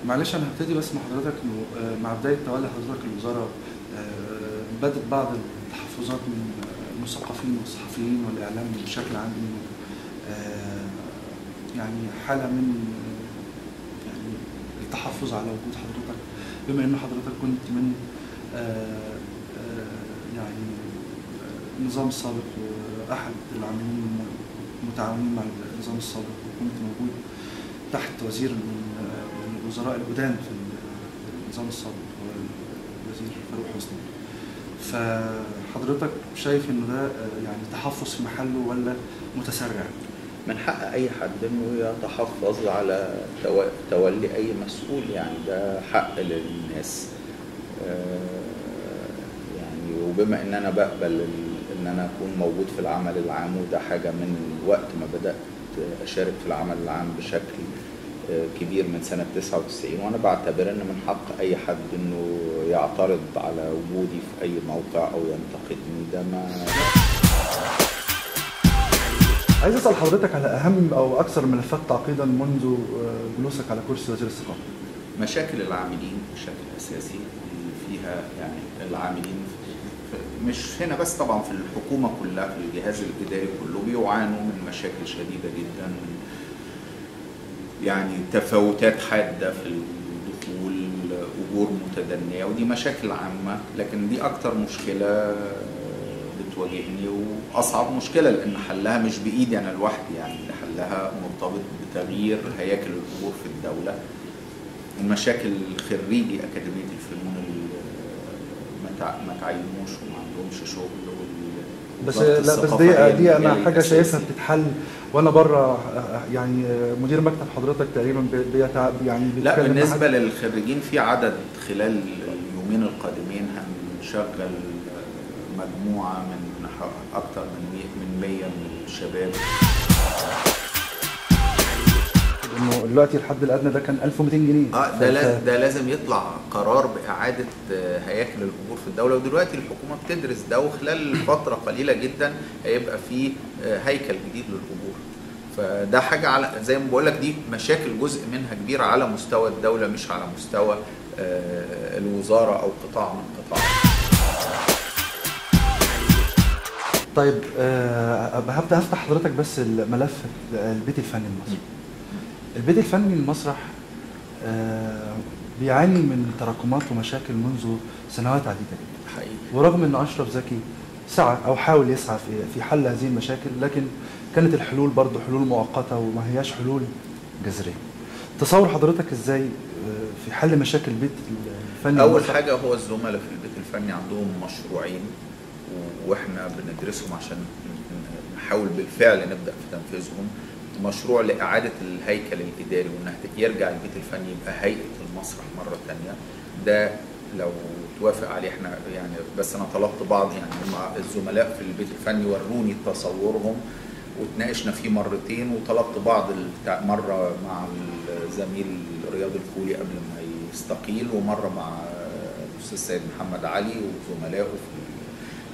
معلش انا هبتدي بس مع حضرتك انه مع بدايه تولي حضرتك الوزاره بدت بعض التحفظات من المثقفين والصحفيين والاعلام بشكل عام انه يعني حاله من يعني التحفظ على وجود حضرتك، بما ان حضرتك كنت من يعني النظام السابق واحد العاملين المتعاونين مع النظام السابق، وكنت موجود تحت وزير من الوزراء القدام في النظام السابق هو الوزير فاروق حسني. فحضرتك شايف انه ده يعني تحفظ في محله ولا متسرع؟ من حق اي حد انه يتحفظ على تولي اي مسؤول، يعني ده حق للناس. يعني وبما ان انا بقبل ان انا اكون موجود في العمل العام، وده حاجه من وقت ما بدات اشارك في العمل العام بشكل كبير من سنه 99، وانا بعتبر ان من حق اي حد انه يعترض على وجودي في اي موقع او ينتقدني. ده ما عايز اسال حضرتك على اهم او اكثر الملفات تعقيدا منذ جلوسك على كرسي وزير الثقافه. مشاكل العاملين بشكل اساسي فيها، يعني العاملين مش هنا بس، طبعا في الحكومه كلها، في الجهاز الاداري كله بيعانوا من مشاكل شديده جدا، يعني تفاوتات حاده في الدخول، اجور متدنيه، ودي مشاكل عامه، لكن دي اكتر مشكله بتواجهني واصعب مشكله، لان حلها مش بايدي انا لوحدي، يعني حلها مرتبط بتغيير هياكل الاجور في الدوله. المشاكل خريجي اكاديميه الفنون اللي ما تعينوش وما عندهمش شغل، بس لا، بس دي انا حاجه شايفها بتتحل وانا بره، يعني مدير مكتب حضرتك تقريبا يعني لا، بالنسبه للخريجين في عدد خلال اليومين القادمين هنشغل مجموعه من اكثر من 100 من الشباب. انه دلوقتي الحد الادنى ده كان 1200 جنيه. ده لازم يطلع قرار باعاده هياكل الاجور في الدوله، ودلوقتي الحكومه بتدرس ده، وخلال فتره قليله جدا هيبقى في هيكل جديد للاجور. فده حاجه على زي ما بقول لك، دي مشاكل جزء منها كبير على مستوى الدوله، مش على مستوى الوزاره او قطاع من قطاع. طيب هبدا افتح حضرتك بس الملف البيت الفني المسرح. البيت الفني المسرح بيعاني من تراكمات ومشاكل منذ سنوات عديده جدا حقيقي، ورغم ان اشرف زكي سعى او حاول يسعى في حل هذه المشاكل، لكن كانت الحلول برضه حلول مؤقته وما هياش حلول جذريه. تصور حضرتك ازاي في حل مشاكل البيت الفني؟ اول حاجه هو الزملاء في البيت الفني عندهم مشروعين واحنا بندرسهم عشان نحاول بالفعل نبدا في تنفيذهم. مشروع لاعاده الهيكل الاداري، وان يرجع البيت الفني يبقى هيئه المسرح مره ثانيه. ده لو توافق عليه احنا يعني، بس انا طلبت بعض يعني مع الزملاء في البيت الفني وروني تصورهم وتناقشنا فيه مرتين، وطلبت بعض مره مع الزميل رياض الخولي قبل ما يستقيل، ومره مع الاستاذ سيد محمد علي وزملائه في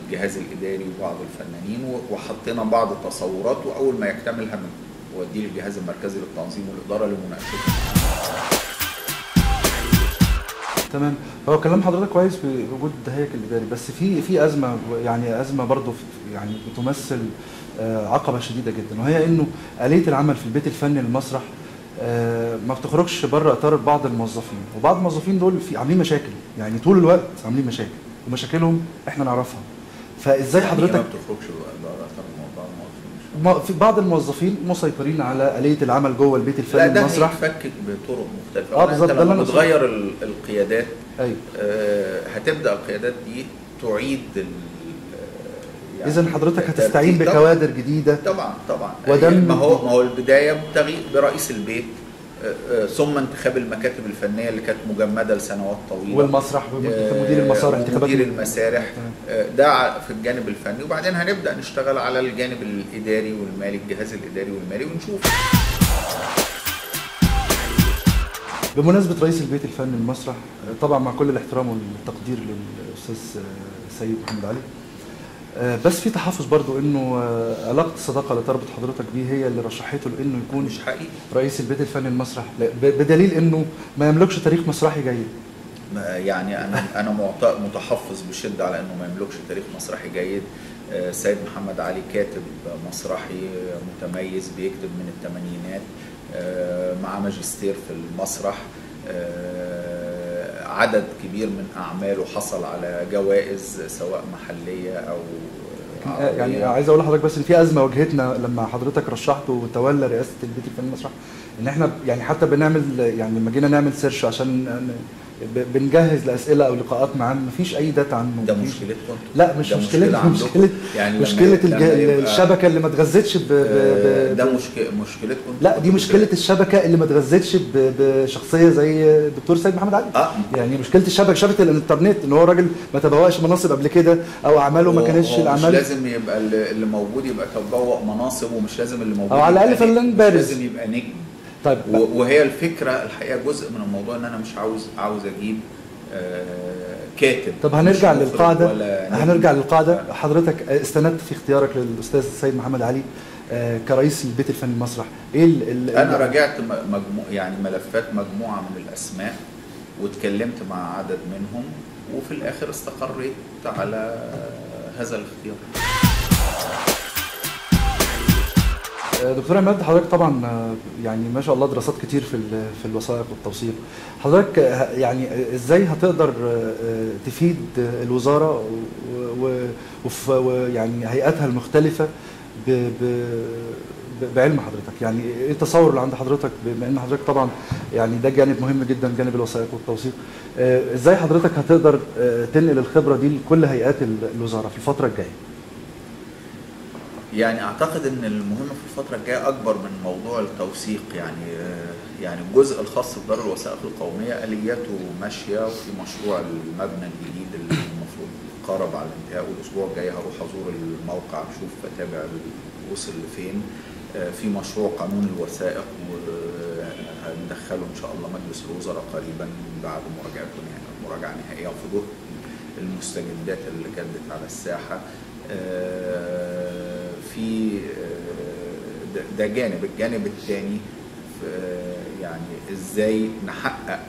الجهاز الاداري وبعض الفنانين، وحطينا بعض التصورات، واول ما يكتملها نوديه للجهاز المركزي للتنظيم والاداره لمناقشتها. تمام. هو كلام حضرتك كويس في وجود الهيكل الاداري، بس في ازمه، يعني ازمه برضه يعني بتمثل عقبه شديده جدا، وهي انه آلية العمل في البيت الفني للمسرح ما بتخرجش بره اطار بعض الموظفين، وبعض الموظفين دول عاملين مشاكل، يعني طول الوقت عاملين مشاكل، ومشاكلهم احنا نعرفها. فازاي حضرتك ما بتخرجش بره اطار في بعض الموظفين مسيطرين على آلية العمل جوه البيت الفني المسرح؟ لا، ده هيتفكك بطرق مختلفه. بالظبط، انت لما بتغير القيادات، أيوة. هتبدا القيادات دي تعيد يعني اذا حضرتك هتستعين بكوادر جديده. طبعا ما هو البدايه برئيس البيت، ثم انتخاب المكاتب الفنيه اللي كانت مجمده لسنوات طويله، والمسرح مدير المسارح، مدير المسارح، ده في الجانب الفني، وبعدين هنبدا نشتغل على الجانب الاداري والمالي، الجهاز الاداري والمالي، ونشوف. بمناسبه رئيس البيت الفني المسرح، طبعا مع كل الاحترام والتقدير للاستاذ سيد محمد علي، بس في تحفظ برضو انه علاقه الصداقه اللي تربط حضرتك بيه هي اللي رشحته لانه يكون مش حقيقي. رئيس البيت الفني المسرح، بدليل انه ما يملكش تاريخ مسرحي جيد. يعني انا متحفظ بشده على انه ما يملكش تاريخ مسرحي جيد. سيد محمد علي كاتب مسرحي متميز، بيكتب من الثمانينات، مع ماجستير في المسرح، عدد كبير من أعماله حصل على جوائز سواء محلية أو عربية. يعني عايز أقول لحضرتك بس إن في أزمة واجهتنا لما حضرتك رشحته وتولى رئاسة البيت الفني المسرح، إن إحنا يعني حتى بنعمل يعني لما جينا نعمل سيرش عشان بنجهز لاسئله او لقاءات معاه مفيش اي داتا عنه. ده مشكلتكم؟ لا مش مشكلتنا، مشكله الشبكه اللي ما اتغذتش ده مشكلتكم؟ لا دي مشكله الشبكه اللي ما اتغذتش بشخصيه زي الدكتور سيد محمد علي. يعني مشكله شبكه الانترنت ان هو راجل ما تبوأش مناصب قبل كده او اعماله ما كانتش الاعمال. مش لازم يبقى اللي موجود يبقى تبوأ مناصب، ومش لازم اللي موجود او على الاقل فنان بارز، مش لازم يبقى نجم. طيب وهي الفكره الحقيقه جزء من الموضوع ان انا مش عاوز اجيب كاتب. طب هنرجع للقاعده. حضرتك استندت في اختيارك للاستاذ سيد محمد علي كرئيس البيت الفني المسرح ايه انا راجعت يعني ملفات مجموعه من الاسماء واتكلمت مع عدد منهم، وفي الاخر استقريت على هذا الاختيار. دكتور عماد، حضرتك طبعا يعني ما شاء الله دراسات كتير في الوثائق والتوثيق. حضرتك يعني ازاي هتقدر تفيد الوزاره ويعني هيئاتها المختلفه بعلم حضرتك؟ يعني ايه التصور اللي عند حضرتك بما ان حضرتك طبعا يعني ده جانب مهم جدا، جانب الوثائق والتوثيق، ازاي حضرتك هتقدر تنقل الخبره دي لكل هيئات الوزاره في الفتره الجايه؟ يعني اعتقد ان المهم في الفتره الجايه اكبر من موضوع التوثيق. يعني الجزء الخاص بدار الوثائق القوميه الياته ماشيه، وفي مشروع المبنى الجديد اللي المفروض قارب على الانتهاء، والاسبوع الجاي هروح ازور الموقع اشوف اتابع وصل لفين. في مشروع قانون الوثائق وهندخله ان شاء الله مجلس الوزراء قريبا بعد مراجعته، يعني مراجعه نهائيه وفي ضوء المستجدات اللي جدت على الساحه. في ده جانب. الجانب الثاني يعني ازاي نحقق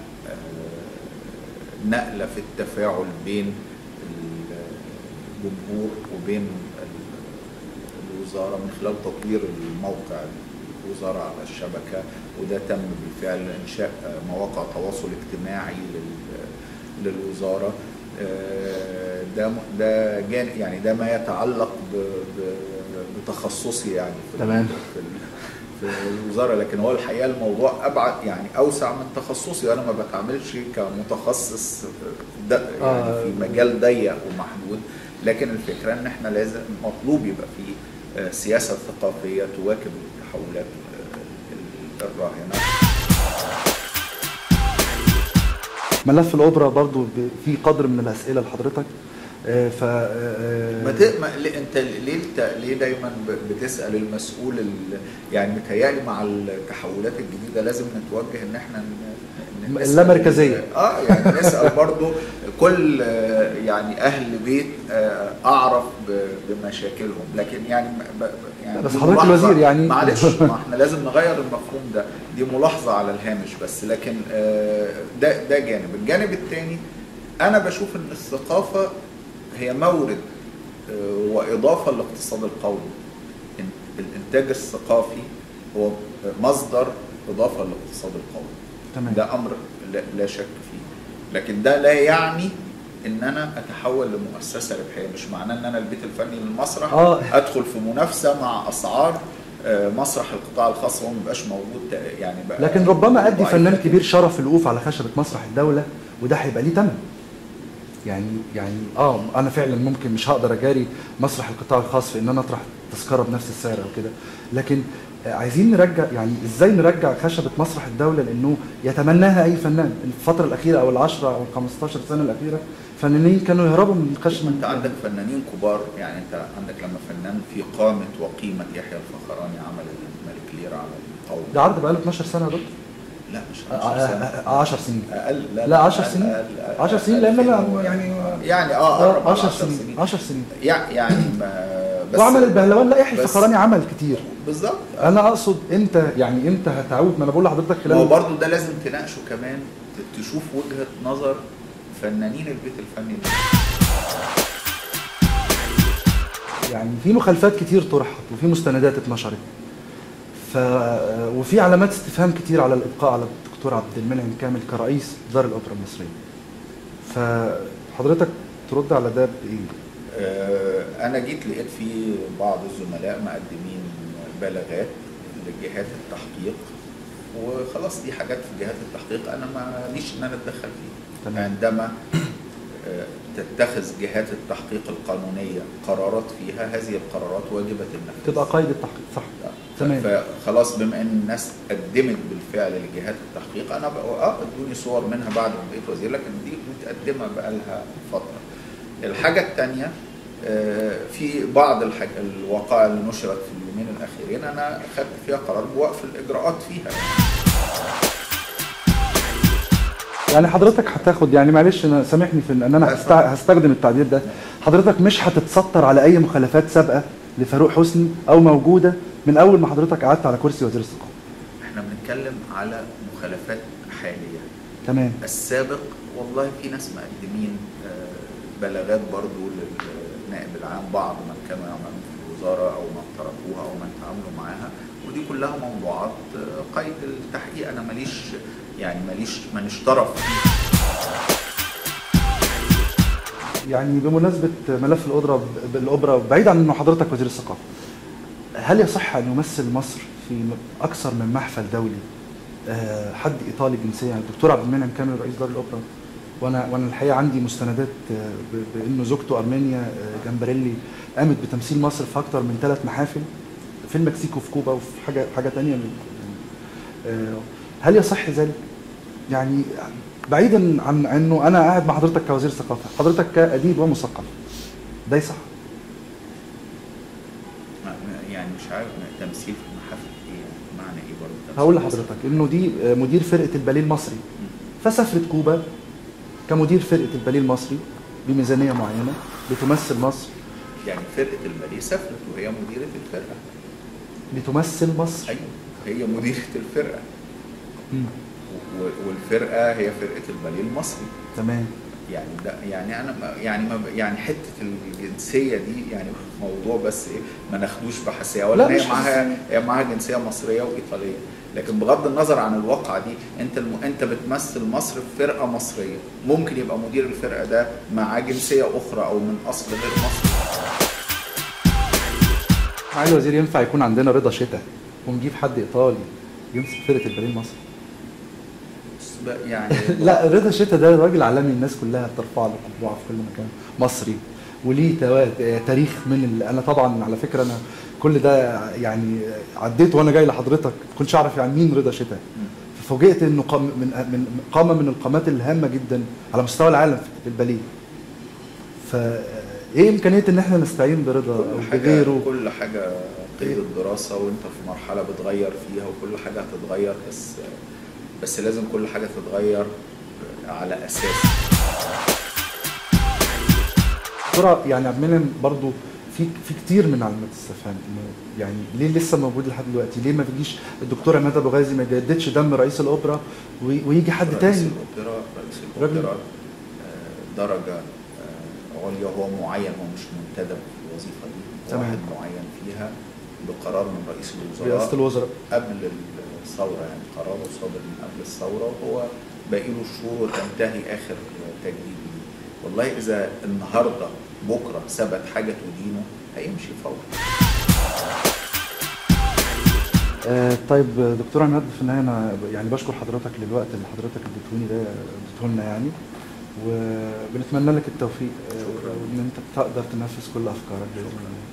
نقله في التفاعل بين الجمهور وبين الوزاره من خلال تطوير الموقع الوزاره على الشبكه، وده تم بالفعل انشاء مواقع تواصل اجتماعي للوزاره. ده يعني ده ما يتعلق بتخصصي يعني في الوزاره، لكن هو الحقيقه الموضوع ابعد يعني اوسع من تخصصي، وانا ما بتعاملش كمتخصص يعني في مجال ضيق ومحدود. لكن الفكره ان احنا لازم مطلوب يبقى في سياسه ثقافيه تواكب التحولات الراهنه. ملف الأوبرا برضو في قدر من الأسئلة لحضرتك. انت ليه دايما بتسأل المسؤول؟ يعني متهيألي مع التحولات الجديدة لازم نتوجه ان احنا اللامركزية. يعني نسأل برضو كل يعني اهل بيت اعرف بمشاكلهم، لكن يعني بس حضرتك الوزير يعني معلش ما احنا لازم نغير المفهوم ده. دي ملاحظة على الهامش بس، لكن ده جانب. الجانب الثاني انا بشوف ان الثقافة هي مورد وإضافة للاقتصاد القومي. الإنتاج الثقافي هو مصدر إضافة للاقتصاد القومي. تمام. ده أمر لا شك فيه، لكن ده لا يعني إن أنا أتحول لمؤسسة ربحية. مش معناه إن أنا البيت الفني للمسرح أدخل في منافسة مع أسعار مسرح القطاع الخاص وهو ما بيبقاش موجود يعني بقى. لكن ربما أدي فنان كبير شرف الوقوف على خشبة مسرح الدولة، وده هيبقى ليه ثمن. يعني انا فعلا ممكن مش هقدر اجاري مسرح القطاع الخاص في ان انا اطرح تذكره بنفس السعر او كده، لكن عايزين نرجع، يعني ازاي نرجع خشبه مسرح الدوله لانه يتمناها اي فنان. الفتره الاخيره او ال10 او ال15 سنه الاخيره فنانين كانوا يهربوا من الخشبه. انت عندك فنانين كبار، يعني انت عندك لما فنان في قامه وقيمه يحيى الفخراني عمل الملك لير على القوم، ده عرض بقاله 12 سنه يا دكتور. لا مش 15 سنه، 10 سنين. اقل. لا 10 سنين. 10 سنين لان انا يعني قرب 10 سنين. 10 سنين يعني بس وعمل البهلوان. لا يحيى الفخراني عمل كتير بالظبط. انا اقصد امتى هتعود؟ ما انا بقول لحضرتك خلال هو برضه ده لازم تناقشه كمان، تشوف وجهه نظر فنانين البيت الفني. يعني في مخالفات كتير طرحت وفي مستندات اتنشرت، وفي علامات استفهام كتير على الابقاء على الدكتور عبد المنعم كامل كرئيس دار الاوبرا المصريه. فحضرتك ترد على ده بايه؟ انا جيت لقيت في بعض الزملاء مقدمين بلاغات لجهات التحقيق، وخلاص دي حاجات في جهات التحقيق انا ماليش ان انا اتدخل فيها. عندما تتخذ جهات التحقيق القانونيه قرارات فيها، هذه القرارات واجبه النفاذ، تبقى قيد التحقيق. صح تمام. فخلاص بما ان الناس قدمت بالفعل لجهات التحقيق، انا بقى ادوني صور منها بعد ما بقيت وزير، لكن دي متقدمه بقى لها فتره. الحاجه الثانيه، في بعض الوقائع اللي نشرت في اليومين الاخيرين انا خدت فيها قرار بوقف الاجراءات فيها. يعني حضرتك هتاخد، يعني معلش انا سامحني في ان انا هستخدم التعبير ده، حضرتك مش هتتستر على اي مخالفات سابقه لفاروق حسني او موجوده من اول ما حضرتك قعدت على كرسي وزير الثقافه. احنا بنتكلم على مخالفات حاليه. تمام. السابق والله في ناس مقدمين بلاغات برضو للنائب العام، بعض من كانوا يعملون في الوزاره او من تركوها او من تعاملوا معاها، ودي كلها موضوعات قيد التحقيق. انا ماليش طرف فيه. يعني بمناسبه ملف الاوبرا بعيد عن انه حضرتك وزير الثقافه، هل يصح ان يمثل مصر في اكثر من محفل دولي حد ايطالي الجنسيه؟ يعني الدكتور عبد المنعم كامل رئيس دار الاوبرا، وانا الحقيقه عندي مستندات بانه زوجته ارمينيا جامبريلي قامت بتمثيل مصر في اكثر من 3 محافل في المكسيك وفي كوبا وفي حاجه ثانيه. هل يصح ذلك؟ يعني بعيدا عن انه انا قاعد مع حضرتك كوزير ثقافه، حضرتك كاديب ومثقف، ده يصح؟ يعني مش عارف تمثيل في محافل ايه، معنى ايه برضه؟ هقول لحضرتك انه دي مدير فرقه الباليه المصري، فسافرت كوبا كمدير فرقه الباليه المصري بميزانيه معينه بتمثل مصر. يعني فرقه الباليه سافرت وهي مديره الفرقه بتمثل مصر. ايوه هي مديره الفرقه. والفرقه هي فرقه الباليه المصري. تمام. يعني ده يعني انا يعني حته الجنسيه دي يعني موضوع بس ايه ما ناخدوش بحثيه، ولا هي معاها جنسيه مصريه وايطاليه، لكن بغض النظر عن الواقعه دي انت بتمثل مصر في فرقه مصريه، ممكن يبقى مدير الفرقه ده معاه جنسيه اخرى او من اصل غير مصري. معالي الوزير، ينفع يكون عندنا رضا شتاء ونجيب حد ايطالي يمسك فرقه الباليه المصري؟ يعني لا، رضا شتاء ده راجل عالمي، الناس كلها بترفع له قبعه في كل مكان، مصري وليه تاريخ من انا طبعا على فكره انا كل ده يعني عديت وانا جاي لحضرتك ما كنتش اعرف يعني مين رضا شتاء، ففوجئت انه قامه من القامات الهامه جدا على مستوى العالم في الباليه. فايه امكانيه ان احنا نستعين برضا او بغيره؟ كل حاجه قيد الدراسه، وانت في مرحله بتغير فيها، وكل حاجه هتتغير، بس لازم كل حاجه تتغير على اساس. دكتوره يعني عبد المنعم برضه في كتير من علامات الاستفهام، يعني ليه لسه موجود لحد دلوقتي؟ ليه ما بيجيش الدكتور عماد ابو غازي ما يجددش دم رئيس الاوبرا ويجي حد تاني؟ رئيس الاوبرا درجه عليا، هو معين، هو مش منتدب في الوظيفه دي، واحد معين فيها بقرار من رئيس الوزراء قبل الثوره، يعني قراره صادر من قبل الثوره، وهو باقي له شهور وتنتهي اخر تجديد. والله اذا النهارده بكره ثبت حاجه تدينه هيمشي فورا. طيب دكتور عماد، في النهايه انا يعني بشكر حضرتك للوقت اللي حضرتك اديته لنا يعني، وبنتمنى لك التوفيق وان انت تقدر تنفذ كل افكارك باذن الله.